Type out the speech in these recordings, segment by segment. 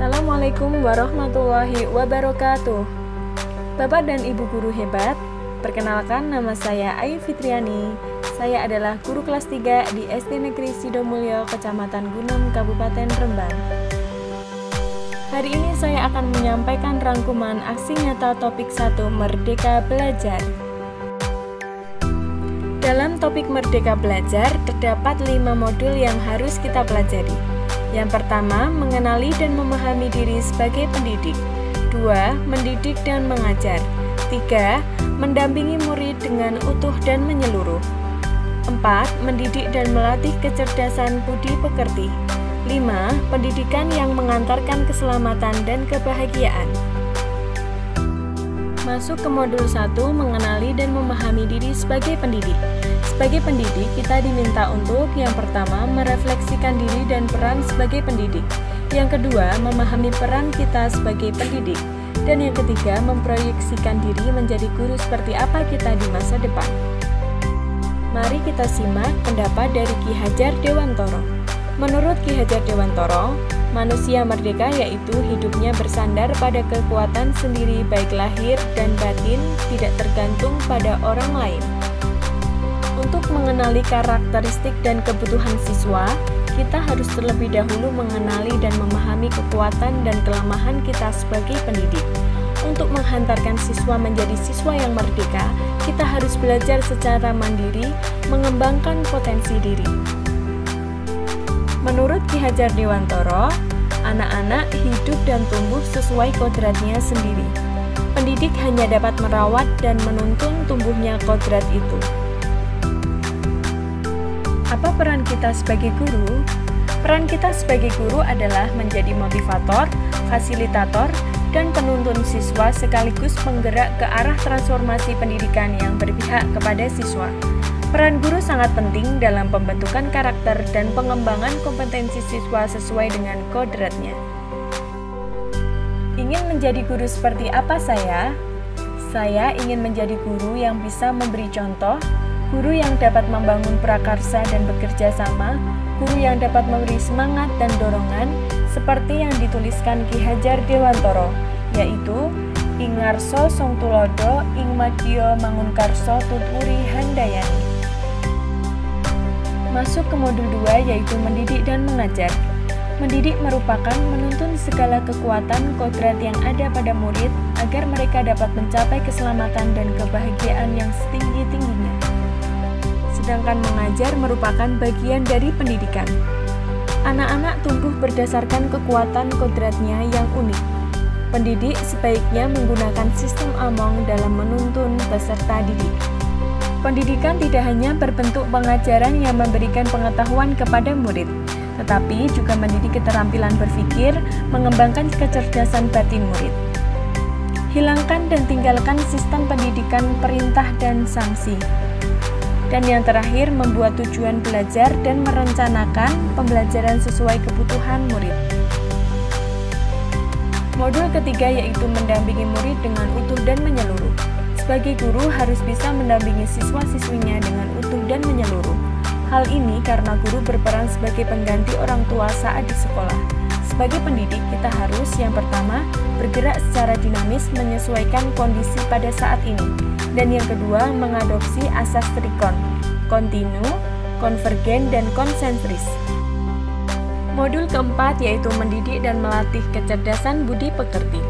Assalamualaikum warahmatullahi wabarakatuh. Bapak dan Ibu guru hebat, perkenalkan nama saya Ayu Fitriani. Saya adalah guru kelas 3 di SD Negeri Sidomulyo, Kecamatan Gunung, Kabupaten Rembang. Hari ini saya akan menyampaikan rangkuman aksi nyata topik 1 Merdeka Belajar. Dalam topik Merdeka Belajar, terdapat 5 modul yang harus kita pelajari. Yang pertama, mengenali dan memahami diri sebagai pendidik. 2. Mendidik dan mengajar. 3. Mendampingi murid dengan utuh dan menyeluruh. 4. Mendidik dan melatih kecerdasan budi pekerti. 5. Pendidikan yang mengantarkan keselamatan dan kebahagiaan. Masuk ke modul 1, mengenali dan memahami diri sebagai pendidik. Sebagai pendidik, kita diminta untuk yang pertama, merefleksikan diri dan peran sebagai pendidik. Yang kedua, memahami peran kita sebagai pendidik. Dan yang ketiga, memproyeksikan diri menjadi guru seperti apa kita di masa depan. Mari kita simak pendapat dari Ki Hajar Dewantoro. Menurut Ki Hajar Dewantoro, manusia merdeka yaitu hidupnya bersandar pada kekuatan sendiri baik lahir dan batin, tidak tergantung pada orang lain. Untuk mengenali karakteristik dan kebutuhan siswa, kita harus terlebih dahulu mengenali dan memahami kekuatan dan kelemahan kita sebagai pendidik. Untuk menghantarkan siswa menjadi siswa yang merdeka, kita harus belajar secara mandiri, mengembangkan potensi diri. Menurut Ki Hajar Dewantoro, anak-anak hidup dan tumbuh sesuai kodratnya sendiri. Pendidik hanya dapat merawat dan menuntun tumbuhnya kodrat itu. Apa peran kita sebagai guru? Peran kita sebagai guru adalah menjadi motivator, fasilitator, dan penuntun siswa sekaligus penggerak ke arah transformasi pendidikan yang berpihak kepada siswa. Peran guru sangat penting dalam pembentukan karakter dan pengembangan kompetensi siswa sesuai dengan kodratnya. Ingin menjadi guru seperti apa saya? Saya ingin menjadi guru yang bisa memberi contoh, guru yang dapat membangun prakarsa dan bekerja sama, guru yang dapat memberi semangat dan dorongan, seperti yang dituliskan Ki Hajar Dewantoro, yaitu ing ngarsa song tulodo, ing madya mangunkarsa tuturi handayani. Masuk ke modul 2, yaitu mendidik dan mengajar. Mendidik merupakan menuntun segala kekuatan kodrat yang ada pada murid agar mereka dapat mencapai keselamatan dan kebahagiaan yang setinggi-tingginya. Sedangkan mengajar merupakan bagian dari pendidikan. Anak-anak tumbuh berdasarkan kekuatan kodratnya yang unik. Pendidik sebaiknya menggunakan sistem Among dalam menuntun peserta didik. Pendidikan tidak hanya berbentuk pengajaran yang memberikan pengetahuan kepada murid, tetapi juga mendidik keterampilan berpikir, mengembangkan kecerdasan batin murid. Hilangkan dan tinggalkan sistem pendidikan perintah dan sanksi. Dan yang terakhir, membuat tujuan belajar dan merencanakan pembelajaran sesuai kebutuhan murid. Modul ketiga yaitu mendampingi murid dengan utuh dan menyeluruh. Sebagai guru harus bisa mendampingi siswa-siswinya dengan utuh dan menyeluruh. Hal ini karena guru berperan sebagai pengganti orang tua saat di sekolah. Sebagai pendidik, kita harus yang pertama, bergerak secara dinamis menyesuaikan kondisi pada saat ini. Dan yang kedua, mengadopsi asas trikon, kontinu, konvergen, dan konsentris. Modul keempat yaitu mendidik dan melatih kecerdasan budi pekerti.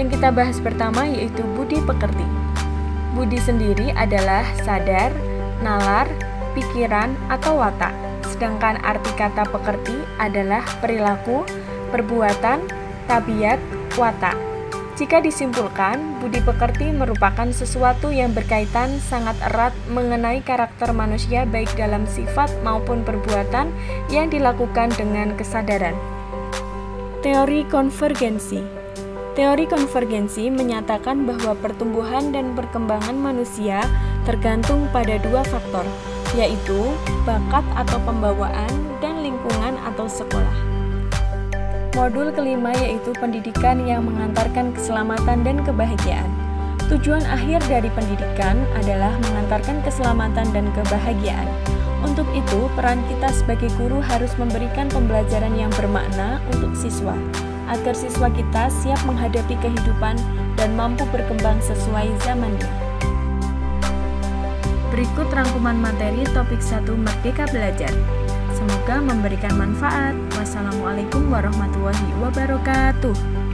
Yang kita bahas pertama yaitu budi pekerti. Budi sendiri adalah sadar, nalar, pikiran, atau watak. Sedangkan arti kata pekerti adalah perilaku, perbuatan, tabiat, watak. Jika disimpulkan, budi pekerti merupakan sesuatu yang berkaitan sangat erat mengenai karakter manusia baik dalam sifat maupun perbuatan yang dilakukan dengan kesadaran. Teori konvergensi. Teori konvergensi menyatakan bahwa pertumbuhan dan perkembangan manusia tergantung pada 2 faktor, yaitu bakat atau pembawaan dan lingkungan atau sekolah. Modul kelima yaitu pendidikan yang mengantarkan keselamatan dan kebahagiaan. Tujuan akhir dari pendidikan adalah mengantarkan keselamatan dan kebahagiaan. Untuk itu, peran kita sebagai guru harus memberikan pembelajaran yang bermakna untuk siswa, agar siswa kita siap menghadapi kehidupan dan mampu berkembang sesuai zamannya. Berikut rangkuman materi topik 1 Merdeka Belajar. Semoga memberikan manfaat. Wassalamualaikum warahmatullahi wabarakatuh.